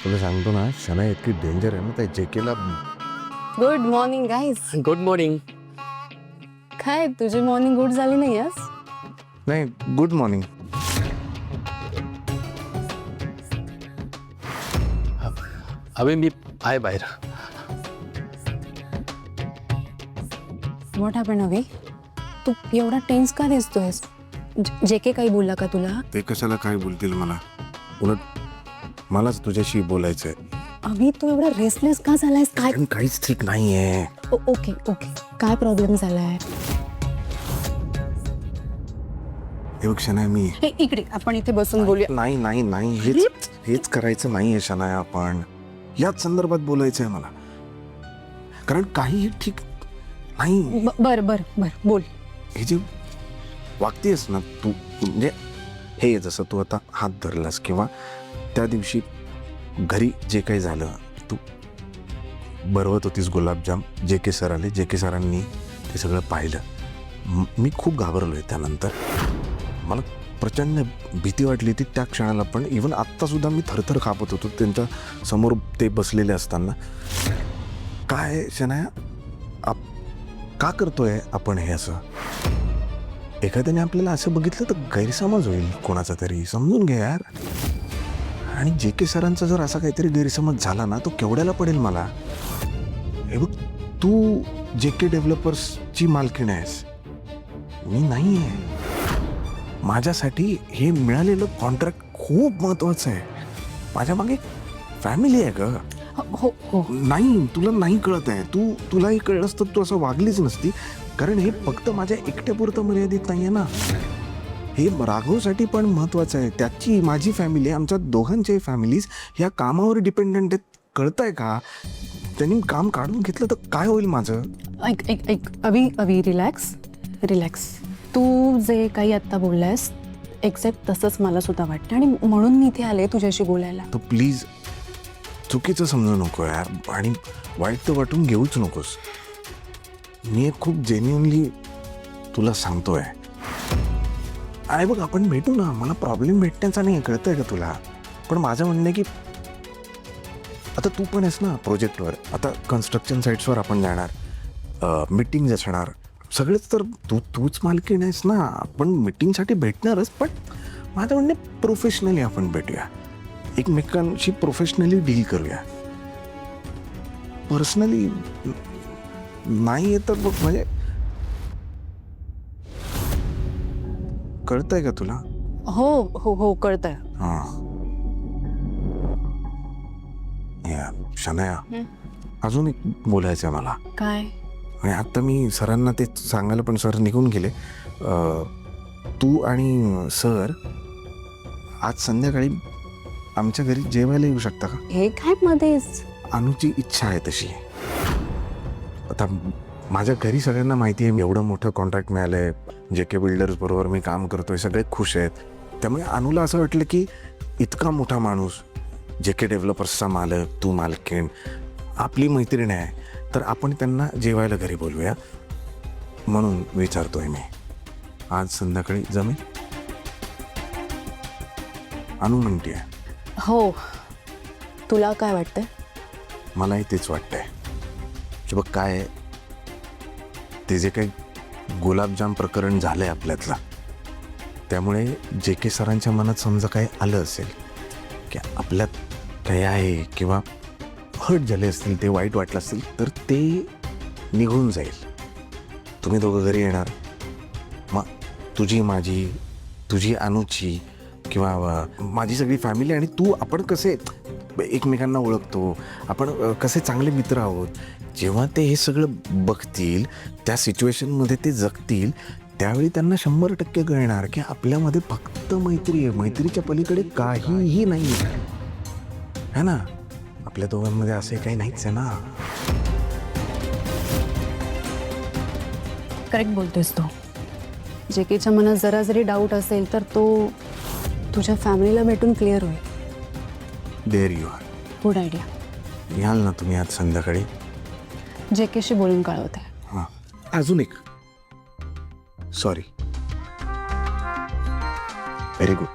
तुला सांगतो ना, शना इतकी डेंजर आहे ना त्या जेकेला. Good morning guys. Good morning. काय तुझी मॉर्निंग गुड झाली नाही आज? नाही, गुड मॉर्निंग. अभि मी आहे बाहेर. व्हॉट हॅपन अभि? तू एवढा टेन्स का दिसतोयस? जेके काही बोलला का तुला? ते कशाला काय बोलतील मला, उलट मलाच तुझ्याशी बोलायचंय. अभि तू एवढा रेस्टलेस का झालायस? काय पण काहीच ठीक नाहीये. ओके ओके, काय प्रॉब्लेम झालाय? हे बघ शना, मी इकडे आपण इथे बसून बोलूया. नाही नाही नाही, हेच करायचं नाहीये शना. आपण याच संदर्भात बोलायचंय मला, कारण काहीही ठीक नाही. बर बर बर बोल. हे जे वागतेस ना तू, म्हणजे हे जसं तू आता हात धरलास किंवा त्या दिवशी घरी जे काही झालं, तू बरवत होतीस गुलाबजाम, जे के सर आले, जे के सरांनी ते सगळं पाहिलं. मी खूप घाबरलोय त्यानंतर. मला प्रचंड भीती वाटली होती त्या क्षणाला, पण इवन आत्तासुद्धा मी थरथर कापत होतो त्यांच्या समोर ते बसलेले असताना. काय शनाया, का करतोय आपण हे असं? एखाद्याने आपल्याला असं बघितलं तर गैरसमज होईल कोणाचा तरी, समजून घे यार. आणि जे के सरांचा जर असा काहीतरी गैरसमज झाला ना, तो केवढ्याला पडेल मला. हे बघ, तू जे के डेव्हलपर्सची मालकीण आहेस, मी नाही आहे. माझ्यासाठी हे मिळालेलं कॉन्ट्रॅक्ट खूप महत्वाचं आहे. माझ्या मागे फॅमिली आहे ग. हो हो, नाही, तुला नाही कळत आहे. तुलाही कळलं असतं तू असं वागलीच नसती. कारण हे फक्त माझ्या एकट्यापुरतं मर्यादित नाही आहे ना, हे राघवसाठी पण महत्वाचं आहे. त्याची, माझी फॅमिली, आमच्या दोघांच्याही फॅमिलीज ह्या कामावर डिपेंडंट आहेत. कळतंय का? त्यांनी काम काढून घेतलं तर काय होईल माझं? ऐक ऐक ऐक अभि अभि रिलॅक्स रिलॅक्स. तू जे काही आत्ता बोललायस एक्झॅक्ट तसंच मला सुद्धा वाटतं, आणि म्हणून मी इथे आले तुझ्याशी बोलायला. तर प्लीज चुकीचं समजू नको यार, आणि वाईट तर वाटून घेऊच नकोस. मी एक खूप जेन्युअनली तुला सांगतोय. आहे बघ, आपण भेटू ना, मला प्रॉब्लेम भेटण्याचा नाही, कळतंय का तुला? पण माझं म्हणणं आहे की आता तू पण आहेस ना प्रोजेक्टवर, आता कन्स्ट्रक्शन साईट्सवर आपण जाणार, मीटिंग्ज असणार, सगळेच. तर तूच मालकीण आहेस ना, आपण मीटिंगसाठी भेटणारच. पण माझं म्हणणं प्रोफेशनली आपण भेटूया, एकमेकांशी प्रोफेशनली डील करूया. पर्सनली नाही येत तर बघ, म्हणजे कळतंय का तुला? हो हो हो, कळतंय. हां या शनाया, अजून एक बोलायचं आहे मला. काय? आणि आता मी सरांना ते सांगायला, पण सर निघून गेले. तू आणि सर आज संध्याकाळी आमच्या घरी जेवायला येऊ शकता का? हे काय मध्येच? अनुची इच्छा आहे तशी. आता माझ्या घरी सगळ्यांना माहिती आहे एवढं मोठं कॉन्ट्रॅक्ट मिळालं आहे, जे के बिल्डर्स बरोबर मी काम करतोय, सगळे खुश आहेत. त्यामुळे अनुला असं वाटलं की इतका मोठा माणूस, जे के डेव्हलपर्सचा मालक, तू मालकीण, आपली मैत्रीण आहे, तर आपण त्यांना जेवायला घरी बोलूया. म्हणून विचारतोय मी, आज संध्याकाळी जमेल? अनु म्हणते. हो, तुला काय वाटतंय? मलाही तेच वाटतंय की बघ, काय आहे, ते जे काही गुलाबजाम प्रकरण झालंय आपल्यातलं, त्यामुळे जे के सरांच्या मनात समजा काही आलं असेल की आपल्यात काही आहे किंवा हर्ट झाले असतील, ते वाईट वाटलं असेल, तर ते निघून जाईल. तुम्ही दोघं घरी येणार, मग तुझी, माझी, तुझी अनुची किंवा माझी सगळी फॅमिली आणि तू, आपण कसे एकमेकांना ओळखतो, आपण कसे चांगले मित्र आहोत. जेव्हा ते हे सगळं बघतील, त्या सिच्युएशनमध्ये ते जगतील, त्यावेळी त्यांना 100% कळणार की आपल्यामध्ये फक्त मैत्री आहे, मैत्रीच्या पलीकडे काहीही नाही आहे ना. आपल्या दोघांमध्ये असे काही नाहीच आहे ना. करेक्ट बोलतोयस तू. जेकेच्या मनात जरा जरी डाऊट असेल तर तो तुझ्या फॅमिलीला भेटून क्लिअर होईल. There you are. Good idea. याल ना तुम्ही आज संध्याकाळी? जेकेशी बोलून कळवते. हां, अजून एक, सॉरी, व्हेरी गुड.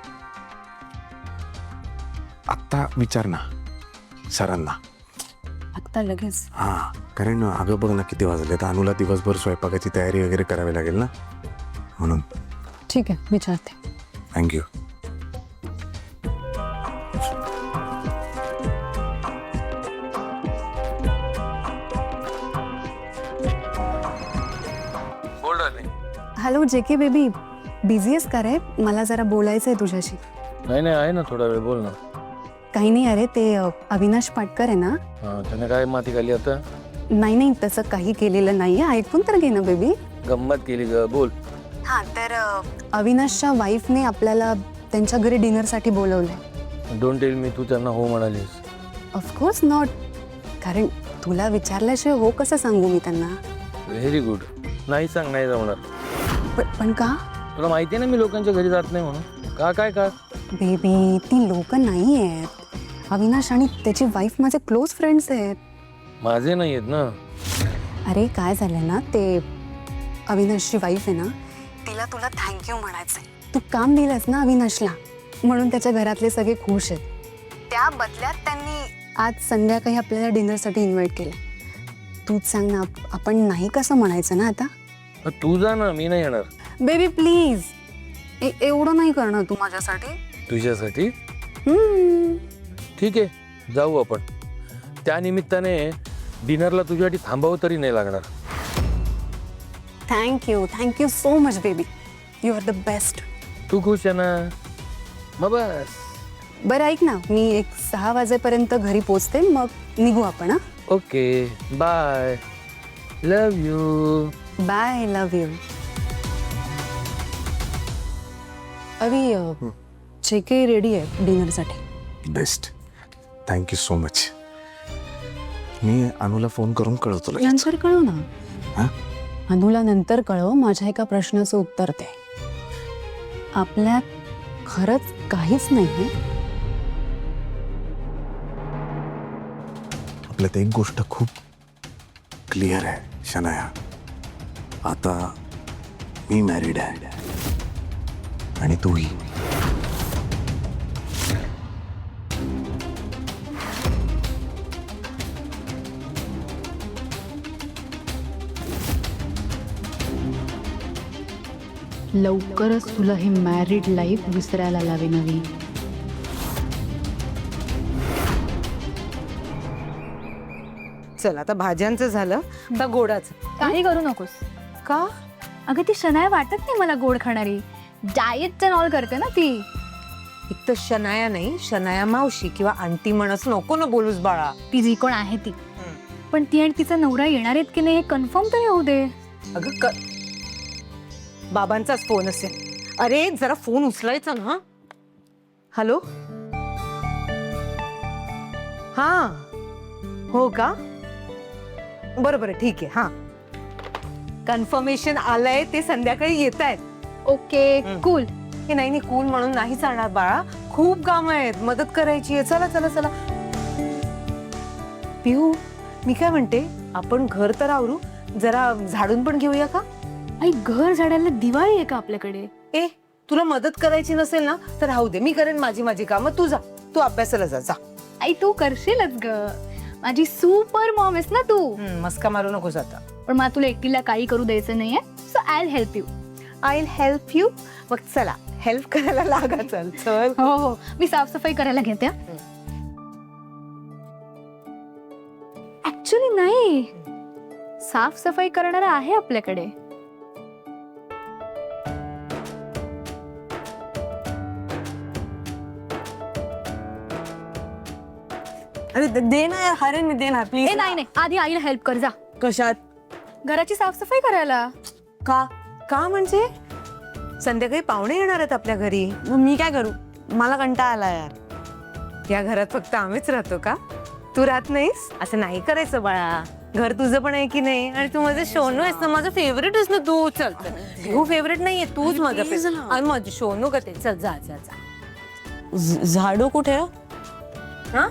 आत्ता विचार ना, सरांना. आत्ता लगेच? हां, कारण अगं बघ ना किती वाजले, तर अनुला दिवसभर स्वयंपाकाची तयारी वगैरे करावी लागेल ना, म्हणून. ठीक आहे, विचारते. थँक्यू. बोल डार्लिंग. हॅलो जे के बेबी, बिझी आहेस का रे? मला जरा बोलायचं आहे तुझ्याशी. नाही नाही, आहे ना थोडा वेळ, बोल ना. काही नाही अरे, ते अविनाश पाटकर आहे ना. हां, त्याने काय माती खाली आता? नाही नाही, तसं काही केलेलं नाहीये, ऐकून तर घे ना बेबी. गंमत केली ग, बोल. हां, तर अविनाशच्या वाईफने आपल्याला त्यांच्या घरी डिनरसाठी बोलवलंय. डोंट टेल मी, तू त्यांना हो म्हणालीस. ऑफकोर्स नॉट, कारण तुला विचारल्याशिवाय हो कसं सांगू मी त्यांना. Very good. नाही सांग, नाही जमणार. पण का तुला माहिती आहे ना मी लोकांच्या घरी जात नाही म्हणून. का काय का? बेबी, ती लोक नाही आहेत. अविनाश आणि त्याची वाईफ माझे क्लोज फ्रेंड्स आहेत. माझे नाही आहेत ना. अरे काय झालंय ना, ते अविनाशची वाईफ आहे ना, तिला तुला थँक्यू म्हणायचंय. तू काम दिलंस ना अविनाशला, म्हणून त्याच्या घरातले सगळे खुश आहेत. त्या बदल्यात त्यांनी आज संध्याकाळी आपल्याला डिनरसाठी इन्व्हाइट केलं. तूच सांग ना, आपण नाही कसं म्हणायचं ना आता. तू जा ना, मी नाही येणार. बेबी प्लीज, एवढं नाही करणार तू माझ्यासाठी. तुझ्यासाठी हम्म. ठीक आहे, जाऊ आपण. त्या निमित्ताने डिनरला तुझ्यासाठी थांबावं तरी नाही लागणार. Thank you so much baby, you are the best. तू खुश आहे ना, मग बस. बरं ऐक ना, मी 6 वाजेपर्यंत घरी पोचते, मग निघू आपण. हां, okay, bye. Love you. Bye, love you. Avi, जे काही रेडी आहे डिनरसाठी. बेस्ट. Thank you so much. मी अनुला फोन करून कळवतो लगेच. नंतर कळव ना. हां? अनुला नंतर कळव. माझ्या एका प्रश्नाचं उत्तर दे. आपल्यात खरंच काहीच नाही. आपल्यात एक गोष्ट खूप क्लिअर आहे शनाया, आता मी मॅरिड आहे आणि तूही. लवकरच तुला हे मॅरिड लाईफ विसरायला लावे नवी. चल आता भाज्यांचं झालं, आता गोडाचं. काही करू नकोस. का? अगं ती शनाया वाटत नाही मला गोड खाणारी. डाएट अँड ऑल करते ना ती. एक तर शनाया नाही, शनाया मावशी किंवा आंटी म्हणच नको ना बोलूस बाळा. ती जी कोण आहे ती. पण ती आणि तिचा नवरा येणार आहेत की नाही हे कन्फर्म तरी होऊ दे. अगं बाबांचाच फोन असेल. अरे जरा फोन उचलायचा ना. हॅलो, हा, हो का? बरं बरं, ठीक आहे. हा, कन्फर्मेशन आलंय, ते संध्याकाळी येत आहेत. Okay, cool. हे नाही नाही, कूल म्हणून नाही चालणार बाळा, खूप काम आहेत, मदत करायची आहे. चला चला चला. पिहू, मी काय म्हणते, आपण घर तर आवरू, जरा झाडून पण घेऊया का? आई, घर झाडायला दिवाळी आहे का आपल्याकडे? ए, तुला मदत करायची नसेल ना तर राहू दे, मी करेन माझी कामं. तू जा, तू अभ्यासाला जा. आई तू करशीलच ग, माझी सुपर मॉम आहेस ना तू. मस्का मारू नकोस आता. पण मला तुला एकटीला काही करू द्यायचं नाहीये, so I will help you. I will help you. मग चला, हेल्प करायला लागा. चल चल. हो हो, मी साफसफाई करायला घेते. ऍक्च्युली नाही, साफसफाई करणारा आहे आपल्याकडे. अरे दे ना यार, हरेन मी देणार प्लीज. ए नाही नाही, आधी आईला हेल्प कर जा. कशात? घराची साफसफाई करायला. का का म्हणजे संध्याकाळी पाहुणे येणार आहेत आपल्या घरी. मग मी काय करू? मला कंटाळा आला यार. या घरात फक्त आम्हीच राहतो का? तू राहत नाहीस? असं नाही करायचं बाळा. घर तुझं पण आहे की नाही? आणि तू माझं शोनू आहेस ना, माझं फेवरेट आहेस ना तू. चल चल, तू फेवरेट नाहीये, तूच माझं फेवरेट. आणि माझं शोनू का ते. चल जा जा जा. झाडू कुठे आहे? हा,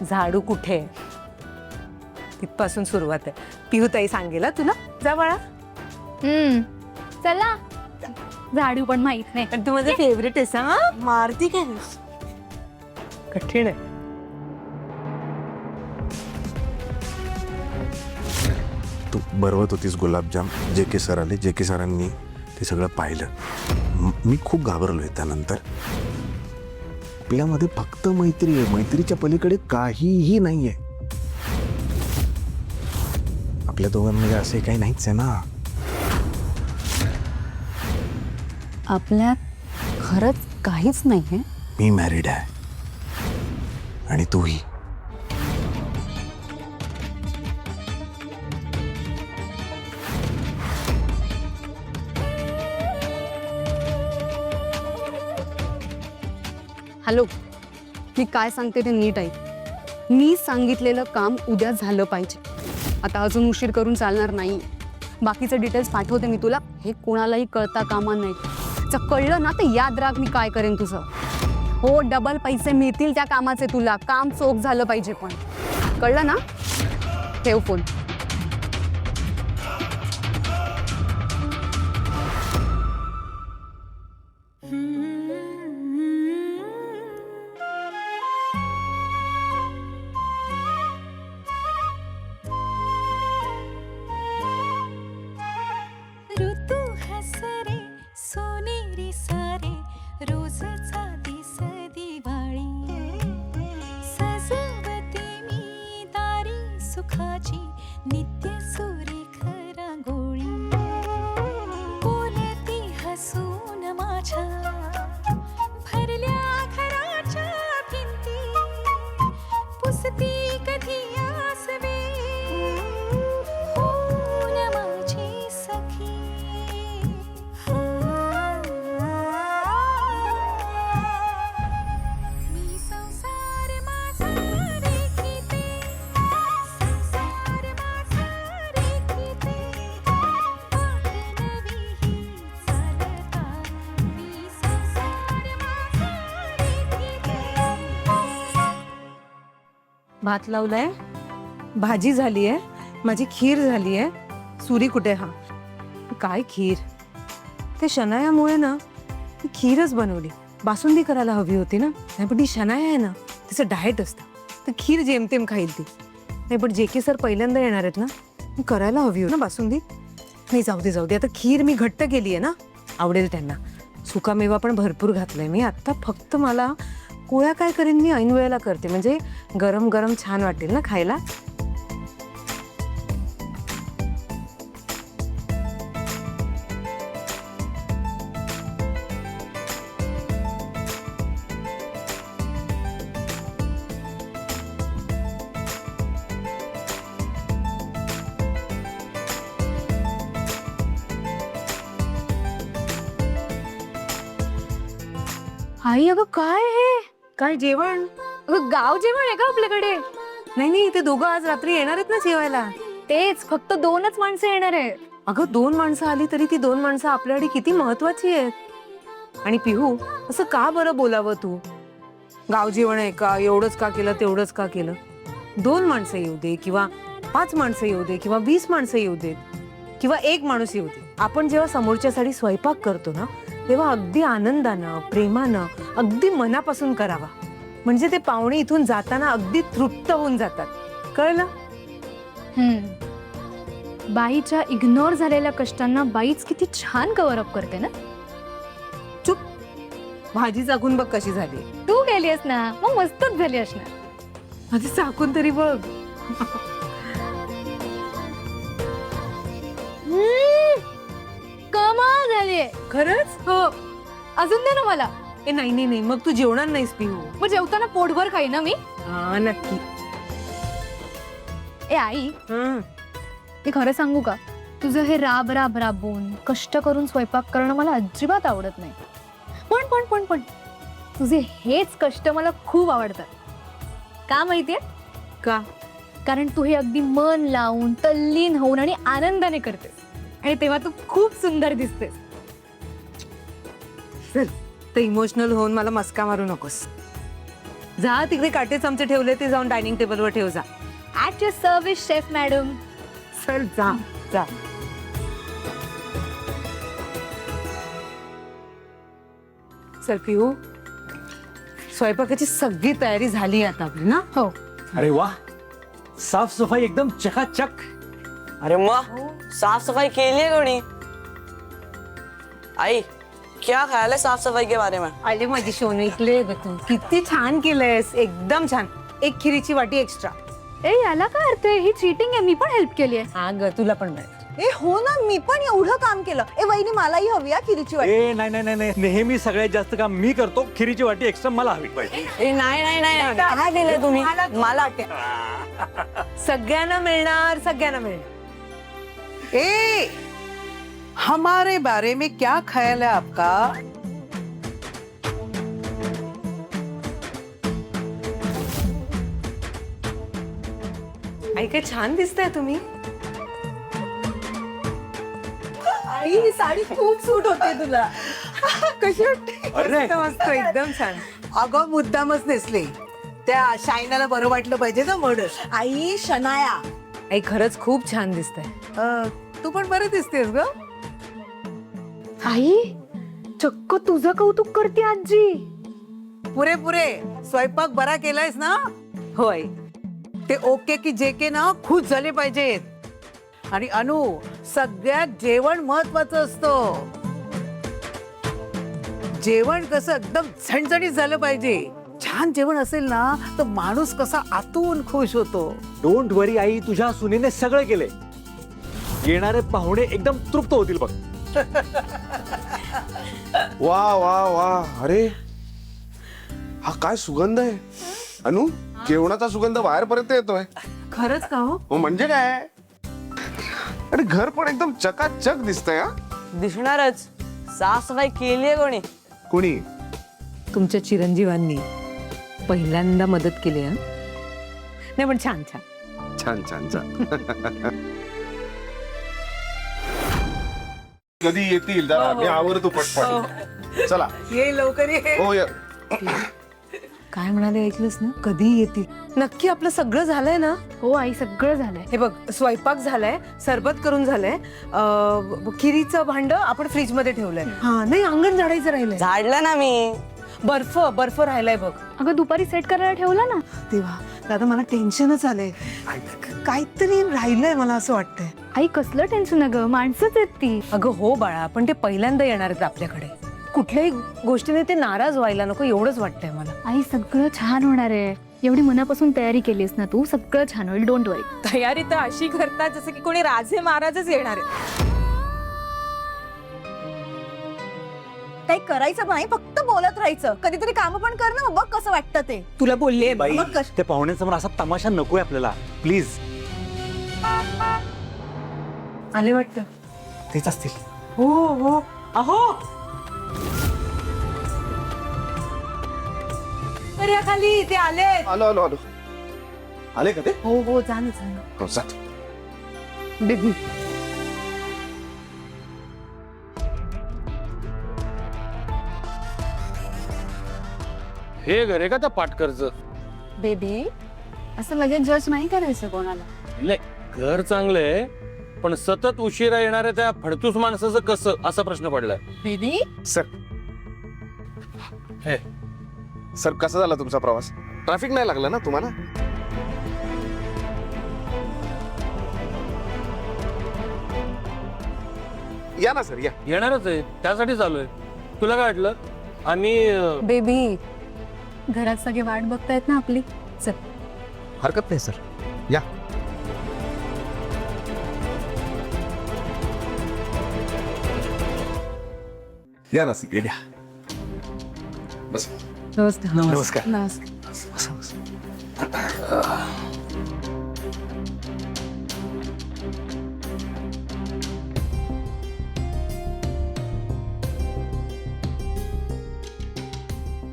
झाडू कुठे? तिथपासून सुरुवात आहे. पिहूताई सांगेल तुला. जा बाळा. चला, झाडू पण माहित नाही. आणि तू माझं फेवरेट आहेस. हा, मारती काय? कठीण आहे. तू बनवत होतीस गुलाबजाम, जे के सर आले, जे के सरांनी ते सगळं पाहिलं. मी खूप घाबरलोय त्यानंतर. आपल्यामध्ये फक्त मैत्री आहे, मैत्रीच्या पलीकडे काहीही नाहीये. आपल्या दोघांमध्ये असे काही नाहीच आहे ना. आपल्यात खरंच काहीच नाहीये. मी मॅरिड आहे आणि तूही. हॅलो, मी काय सांगते ते नीट ऐक. मी सांगितलेलं काम उद्या झालं पाहिजे. आता अजून उशीर करून चालणार नाही. बाकीचे डिटेल्स पाठवते मी तुला. हे कोणालाही कळता कामा नाही. जर कळलं ना तर याद राख मी काय करेन तुझं. हो, डबल पैसे मिळतील त्या कामाचे तुला. काम चोख झालं पाहिजे. पण कळलं ना? ठेव फोन. ऋतू हसरे सोनेरी सारे रोजचा दिस दिवाळी सजवते मी दारी सुखाची नित्य सुरेख रांगोळी बोलती हसून माझ्या भरल्या घराच्या भिंती पुसती कधी आसवे होऊन माझी सखी मी संसार माझा रेखीते संसार माझा रेखीते वाट नवी ही चालता मी संसार माझा रेखीते. भात लावलाय, भाजी झाली आहे, माझी खीर झाली आहे. सुरी कुठे? हा काय खीर? ते शनायामुळे ना ती खीरच बनवली. बासुंदी करायला हवी होती ना. नाही पण ती शनाया आहे ना, तिचं डाएट असतं. तर खीर जेमतेम खाईल ती. नाही पण जे के सर पहिल्यांदा येणार आहेत ना, करायला हवी होती ना बासुंदी. नाही जाऊ दे जाऊ दे. आता खीर मी घट्ट केली आहे ना, आवडेल त्यांना. सुकामेवा पण भरपूर घातलाय मी. आत्ता फक्त मला पोळ्या काय करेन मी ऐन वेळेला करते, म्हणजे गरम गरम छान वाटेल ना खायला. आई अगं काय हे? काय जेवण? अगं गाव जेवण आहे का आपल्याकडे? नाही नाही, ते दोघं आज रात्री येणार आहेत ना जेवायला. तेच, फक्त 2च माणसं येणार आहे. अगं 2 माणसं आली तरी ती 2 माणसं आपल्यासाठी किती महत्वाची आहेत. आणि पिहू, असं का बरं बोलावं तू? गाव जेवण आहे का, एवढंच का केलं, तेवढंच का केलं? 2 माणसं येऊ दे किंवा 5 माणसं येऊ दे किंवा 20 माणसं येऊ देत किंवा 1 माणूस येऊ दे. आपण जेव्हा समोरच्यासाठी स्वयंपाक करतो ना, तेव्हा अगदी आनंदानं, प्रेमानं, अगदी मनापासून करावा. म्हणजे ते पाहुणे इथून जाताना अगदी तृप्त होऊन जातात. कळलं? बाईच्या इग्नोर झालेल्या कष्टांना बाईच किती छान कव्हर अप करते ना. चुप. भाजी चाकून बघ कशी झाली. तू गेलीस ना, मग मस्तच झाली असणार. आधी चाकून तरी बघ. कमाल झालीये. खरंच? हो, अजून दे ना मला. ए नाही नाही नाही, मग तू जेवणार नाहीस पिहू. मग जेवताना पोटभर खाई ना मी. हा नक्की. ए आई, हं. मी खरं सांगू का, तुझं हे राब राब राबून कष्ट करून स्वयंपाक करणं मला अजिबात आवडत नाही. पण पण पण पण तुझे हेच कष्ट मला खूप आवडतात. का माहितीये? का? कारण तू हे अगदी मन लावून, तल्लीन होऊन आणि आनंदाने करतेस. आणि तेव्हा तू खूप सुंदर दिसतेस. चल, तर इमोशनल होऊन मला मस्का मारू नकोस. जा तिकडे काटे चमचे ठेवले ते जाऊन डायनिंग टेबलवर ठेव जा. At your service chef madam. चल जा जा. चल पिहू, स्वयंपाकाची सगळी तयारी झाली आता आपली ना. हो. अरे वाह, साफ सफाई एकदम चकाचक. अरे मग साफ सफाई केली है कोणी? आई क्या ख्याल है साफ सफाई के बारे में? आले माझी शोनू इकले ग तू. किती छान केलंयस, एकदम छान. एक खिरीची वाटी एक्स्ट्रा. ए याला काय अर्थ आहे? ही चीटिंग आहे. मी पण हेल्प केली आहे. हा ग, तुला पण मिळेल. ए हो ना, मी पण एवढं काम केलं. ए वहिनी मलाही हवी हा खिरीची वाटी. ए नाही नाही नाही, नेहमी सगळ्यात जास्त काम मी करतो. खिरीची वाटी एक्स्ट्रा मला हवी पाहिजे. ए नाही नाही नाही, काय केलंय तुम्ही? मला सगळ्यांना मिळणार, सगळ्यांना मिळणार. ए हमारे बारे में क्या ख्याल है आपका? आई काय छान दिसताय तुम्ही. आई ही साडी खूप सूट होते तुला. कशी वाटते? अरे मस्त मस्त, एकदम छान. अगं मुद्दामच नेसले, त्या शायनाला बरं वाटलं पाहिजे ना म्हणून. आई शनाया. आई खरंच खूप छान दिसतंय. तू पण बरं दिसतेस ग. आई चक्क तुझं कौतुक करते आजी. पुरे पुरे स्वयंपाक बरा केलायस ना? होय. ते ओके की जे के ना खुश झाले पाहिजेत. आणि अनु, सगळ्यात जेवण महत्वाचं असतं. जेवण कसं एकदम झणझणीत झालं पाहिजे. छान जेवण असेल ना तर माणूस कसा आतून खुश होतो. डोंट वरी आई, तुझ्या सुनेने सगळं केलंय. येणारे पाहुणे एकदम तृप्त होतील बघ. वा वा वा, अरे हा काय सुगंध आहे अनु. जेवणाचा सुगंध बाहेरपर्यंत येतोय. खरंच का हो? हो म्हणजे काय. अरे घर पण एकदम चकाचक दिसतंय. हा दिसणारच. साफ सफाई केली आहे कोणी? कोणी? तुमच्या चिरंजीवांनी पहिल्यांदा मदत केली आहे. नाही पण छान छान. छान छान छान. कधी येतील जरा मी आवरतो पटपट. चला ये लवकर ये. हो या. काय म्हणाले ऐकलंस ना? कधी येतील. नक्की आपलं सगळं झालंय ना? हो आई, सगळं झालंय. हे बघ, स्वयंपाक झालाय, सरबत करून झालंय, खिरीचं भांड आपण फ्रीज मध्ये ठेवलंय. हा नाही, अंगण झाडायचं राहिलंय. झाडलं ना मी. बर्फ राहिलाय बघ. अगं दुपारी सेट करायला ठेवला ना. तेव्हा दादा मला टेन्शनच आलंय. काहीतरी राहिलंय मला असं वाटतंय. आई कसलं टेन्शन आहे ग, माणसंच आहेत ती. अगं हो बाळा, पण ते पहिल्यांदा येणार आहेत आपल्याकडे. कुठल्याही गोष्टीने ते नाराज व्हायला नको एवढंच वाटतंय मला. आई सगळं छान होणार आहे. एवढी मनापासून तयारी केलीस ना तू, सगळं छान होईल. डोंट वरी. तयारी तर अशी करतात जसं की कोणी राजे महाराजच येणार आहेत. काही करायचं नाही, फक्त बोलत राहायचं. कधीतरी काम पण कर ना, बघ कसं वाटतं ते. तुला बोलले बाई, बघ कसं. त्या पाहुण्यांसमोर असा तमाशा नकोय आपल्याला, प्लीज. आले वाटतं. तेच असतील. हो हो. अहो खाली ते आले. आलो आलो आलो. आले का ते? हो हो, जा ना जा ना. हो जात. बेबी हे घर आहे का त्या पाटकरचं? बेबी असं लगेच जज नाही करायचं कोणाला. नाही, घर चांगलंय, पण सतत उशिरा येणाऱ्या त्या फडतूस माणसाचं कसं, असा प्रश्न पडलाय. बेबी सर हे सर कसा झाला तुमचा प्रवास? ट्रॅफिक नाही लागला ना तुम्हाला? या ना सर या. येणारच आहे, त्यासाठी चालूय. तुला काय वाटलं? आणि बेबी घरात सगळे वाट बघतायत ना आपली. चल. हरकत नाही सर, या. या ना सर या. बस. नमस्कार. नमस्कार.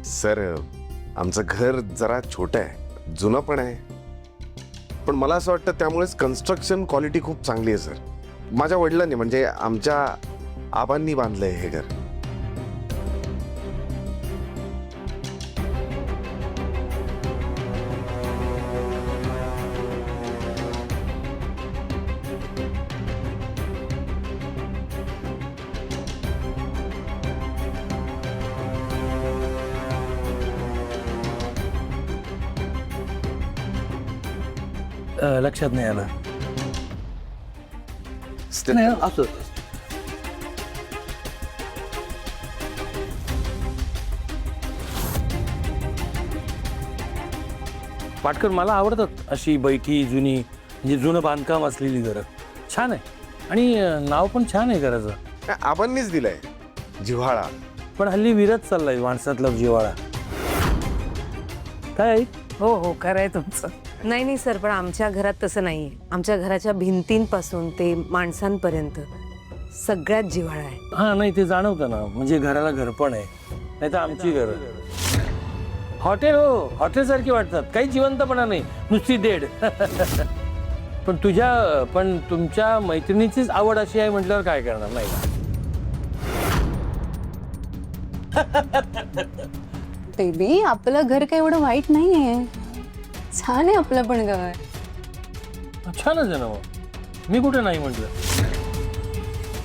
सर आमचं घर जरा छोटं आहे, जुनं पण आहे, पण मला असं वाटतं त्यामुळेच कन्स्ट्रक्शन क्वालिटी खूप चांगली आहे सर. माझ्या वडिलांनी म्हणजे आमच्या आबांनी बांधलंय हे घर. लक्षात नाही आलं. नाही असं पाटकर मला आवडतात अशी बैठी जुनी म्हणजे जुनं बांधकाम असलेली घरं. छान आहे आणि नाव पण छान आहे घराचं. आबांनीच दिलंय जिव्हाळा. पण हल्ली विरत चाललाय माणसातला जिव्हाळा. काय आई? हो हो खरं आहे तुमचं. नाही नाही सर, पण आमच्या घरात तसं नाहीये. आमच्या घराच्या भिंतींपासून ते माणसांपर्यंत सगळ्यात जिव्हाळा आहे. हा नाही ते जाणवतं ना, म्हणजे घराला घर पण आहे. नाही तर आमची घरं हॉटेल, हो हॉटेल सारखी वाटतात. काही जिवंतपणा नाही, नुसती डेड. पण तुमच्या मैत्रिणीचीच आवड अशी आहे म्हटल्यावर काय करणार नाही का? बेबी आपलं घर काही एवढं वाईट नाहीये, छान आहे आपलं पण घर. छानच आहे ना मग, मी कुठे नाही म्हटलं.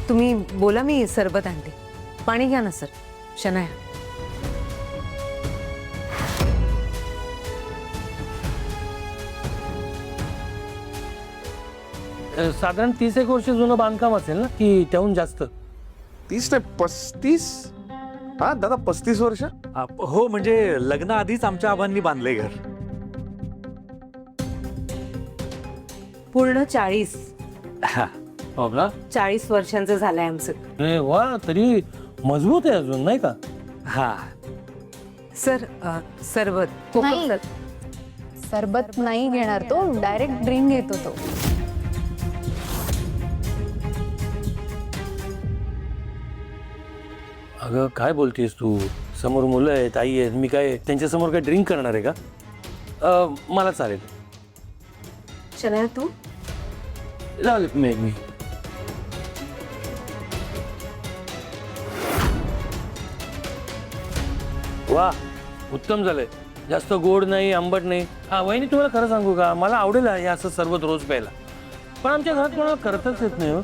तुम्ही बोला, मी सरबत आणते. पाणी घ्या ना सर. शनाया साधारण 30 वर्ष जुनं बांधकाम असेल ना, की त्याहून जास्त? 30 नाही 35. हा दादा 35 वर्ष. हो म्हणजे लग्नाआधीच आमच्या आबांनी बांधले घर. पूर्ण 40 हो का? 40 वर्षांचं झालंय आमचं. अरे वा, तरी मजबूत आहे अजून नाही का? हा सर सरबत कोकम नाही. सरबत नाही घेणार तो, डायरेक्ट ड्रिंक घेतो तो. अगं काय बोलतेस तू? समोर मुलं आहेत, आई आहेत, मी काय त्यांच्यासमोर काय ड्रिंक करणार आहे का? मला चालेल. शनाया तू? चालेल मी वा, उत्तम झालंय. जास्त गोड नाही, आंबट नाही. हा वहिनी, तुम्हाला खरं सांगू का, मला आवडेल हे असं सरबत रोज प्यायला. पण आमच्या घरात कोणाला करतच येत नाही हो.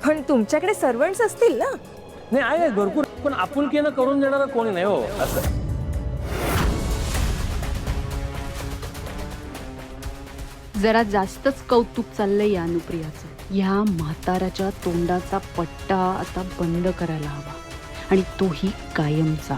पण तुमच्याकडे सर्वंट्स असतील ना? नाही आहे भरपूर, पण आपुलकीनं करून देणारा कोणी नाही हो. असं जरा जास्तच कौतुक चाललंय या अनुप्रियाचं. ह्या म्हाताराच्या तोंडाचा पट्टा आता बंद करायला हवा, आणि तोही कायमचा.